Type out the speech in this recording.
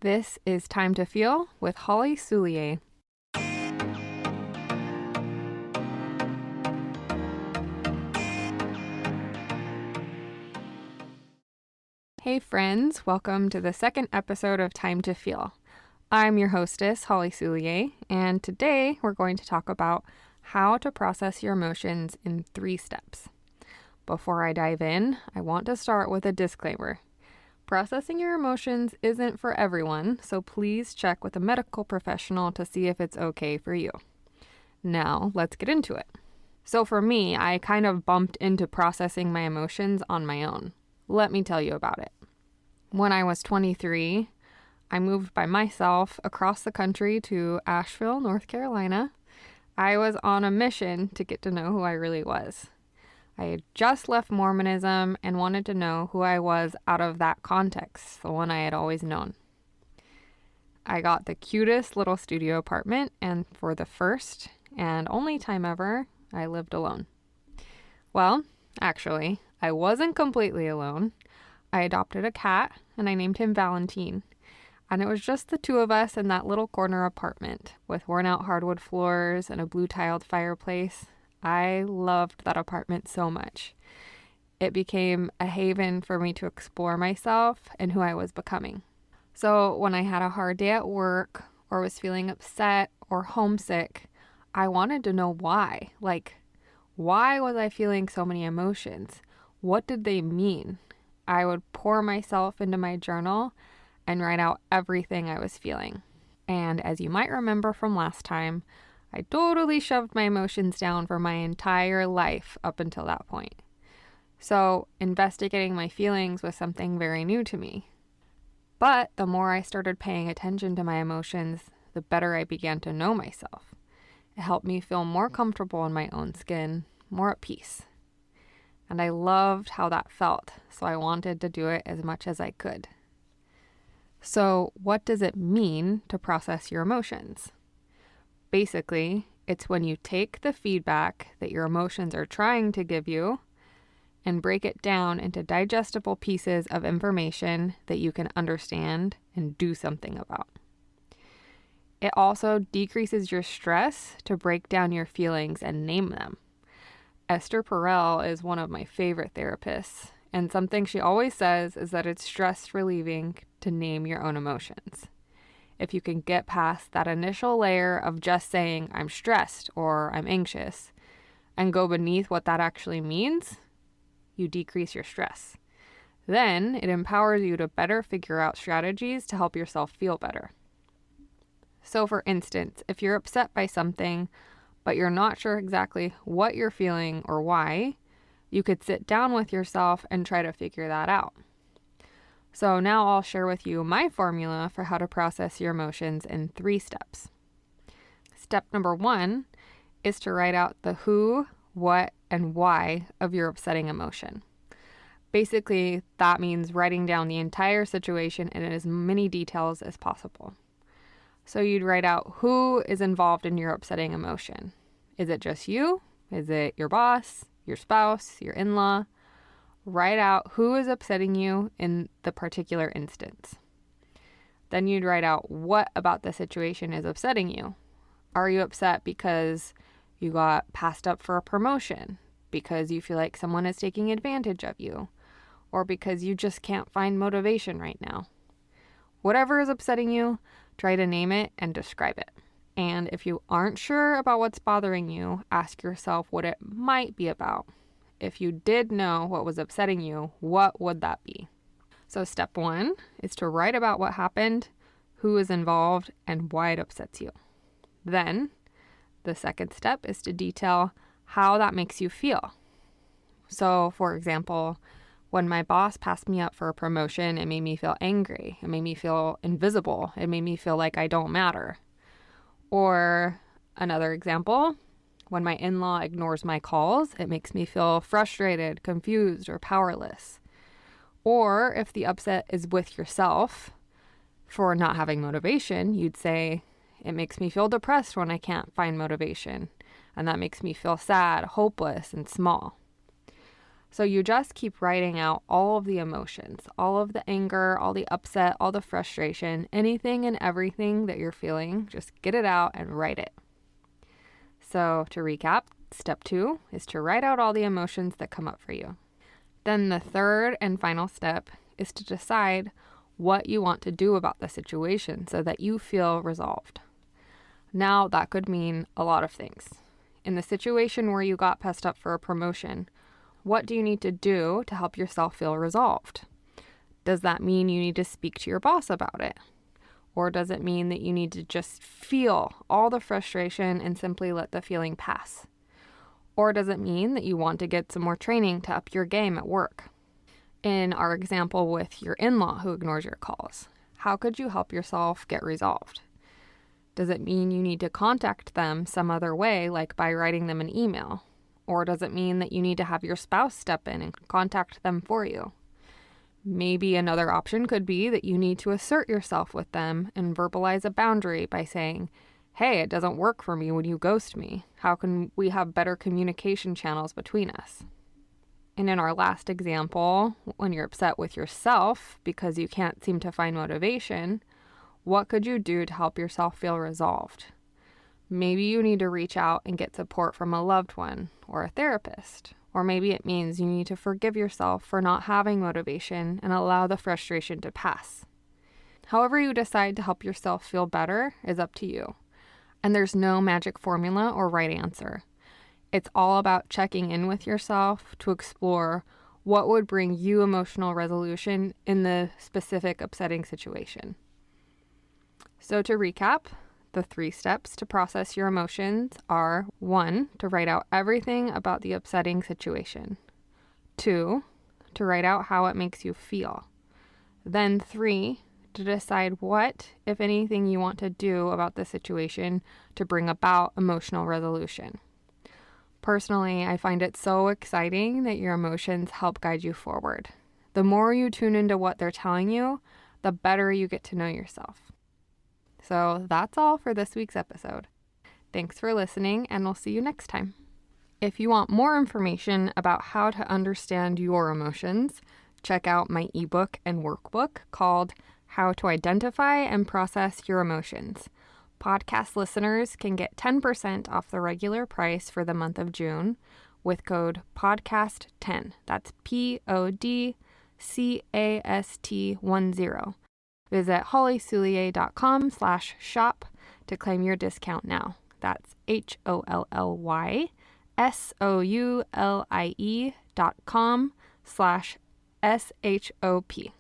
This is Time to Feel with Holly Soulier. Hey friends, welcome to the second episode of Time to Feel. I'm your hostess, Holly Soulier, and today we're going to talk about how to process your emotions in 3 steps. Before I dive in, I want to start with a disclaimer. Processing your emotions isn't for everyone, so please check with a medical professional to see if it's okay for you. Now, let's get into it. So for me, I kind of bumped into processing my emotions on my own. Let me tell you about it. When I was 23, I moved by myself across the country to Asheville, North Carolina. I was on a mission to get to know who I really was. I had just left Mormonism and wanted to know who I was out of that context, the one I had always known. I got the cutest little studio apartment, and for the first and only time ever, I lived alone. Well, actually, I wasn't completely alone. I adopted a cat, and I named him Valentine. And it was just the 2 of us in that little corner apartment with worn-out hardwood floors and a blue-tiled fireplace. I loved that apartment so much. It became a haven for me to explore myself and who I was becoming. So when I had a hard day at work or was feeling upset or homesick, I wanted to know why. Why was I feeling so many emotions? What did they mean? I would pour myself into my journal and write out everything I was feeling. And as you might remember from last time, I totally shoved my emotions down for my entire life up until that point. So investigating my feelings was something very new to me. But the more I started paying attention to my emotions, the better I began to know myself. It helped me feel more comfortable in my own skin, more at peace. And I loved how that felt, so I wanted to do it as much as I could. So what does it mean to process your emotions? Basically, it's when you take the feedback that your emotions are trying to give you and break it down into digestible pieces of information that you can understand and do something about. It also decreases your stress to break down your feelings and name them. Esther Perel is one of my favorite therapists, and something she always says is that it's stress relieving to name your own emotions. If you can get past that initial layer of just saying, I'm stressed or I'm anxious, and go beneath what that actually means, you decrease your stress. Then it empowers you to better figure out strategies to help yourself feel better. So for instance, if you're upset by something, but you're not sure exactly what you're feeling or why, you could sit down with yourself and try to figure that out. So now I'll share with you my formula for how to process your emotions in 3 steps. Step number 1 is to write out the who, what, and why of your upsetting emotion. Basically, that means writing down the entire situation in as many details as possible. So you'd write out who is involved in your upsetting emotion. Is it just you? Is it your boss, your spouse, your in-law? Write out who is upsetting you in the particular instance. Then you'd write out what about the situation is upsetting you. Are you upset because you got passed up for a promotion? Because you feel like someone is taking advantage of you? Or because you just can't find motivation right now? Whatever is upsetting you, try to name it and describe it. And if you aren't sure about what's bothering you, ask yourself what it might be about. If you did know what was upsetting you, what would that be? So step 1 is to write about what happened, who is involved, and why it upsets you. Then, the second step is to detail how that makes you feel. So, for example, when my boss passed me up for a promotion, it made me feel angry. It made me feel invisible. It made me feel like I don't matter. Or another example, when my in-law ignores my calls, it makes me feel frustrated, confused, or powerless. Or if the upset is with yourself for not having motivation, you'd say, it makes me feel depressed when I can't find motivation. And that makes me feel sad, hopeless, and small. So you just keep writing out all of the emotions, all of the anger, all the upset, all the frustration, anything and everything that you're feeling. Just get it out and write it. So to recap, step 2 is to write out all the emotions that come up for you. Then the third and final step is to decide what you want to do about the situation so that you feel resolved. Now that could mean a lot of things. In the situation where you got passed up for a promotion, what do you need to do to help yourself feel resolved? Does that mean you need to speak to your boss about it? Or does it mean that you need to just feel all the frustration and simply let the feeling pass? Or does it mean that you want to get some more training to up your game at work? In our example with your in-law who ignores your calls, how could you help yourself get resolved? Does it mean you need to contact them some other way, like by writing them an email? Or does it mean that you need to have your spouse step in and contact them for you? Maybe another option could be that you need to assert yourself with them and verbalize a boundary by saying, hey, it doesn't work for me when you ghost me. How can we have better communication channels between us? And in our last example, when you're upset with yourself because you can't seem to find motivation, what could you do to help yourself feel resolved? Maybe you need to reach out and get support from a loved one or a therapist. Or maybe it means you need to forgive yourself for not having motivation and allow the frustration to pass. However you decide to help yourself feel better is up to you. And there's no magic formula or right answer. It's all about checking in with yourself to explore what would bring you emotional resolution in the specific upsetting situation. So to recap, the 3 steps to process your emotions are 1, to write out everything about the upsetting situation. 2, to write out how it makes you feel. Then 3, to decide what, if anything, you want to do about the situation to bring about emotional resolution. Personally, I find it so exciting that your emotions help guide you forward. The more you tune into what they're telling you, the better you get to know yourself. So that's all for this week's episode. Thanks for listening, and we'll see you next time. If you want more information about how to understand your emotions, check out my ebook and workbook called How to Identify and Process Your Emotions. Podcast listeners can get 10% off the regular price for the month of June with code PODCAST10. That's PODCAST10. Visit hollysoulier.com/shop to claim your discount now. That's HOLLYSOULIE.com/SHOP.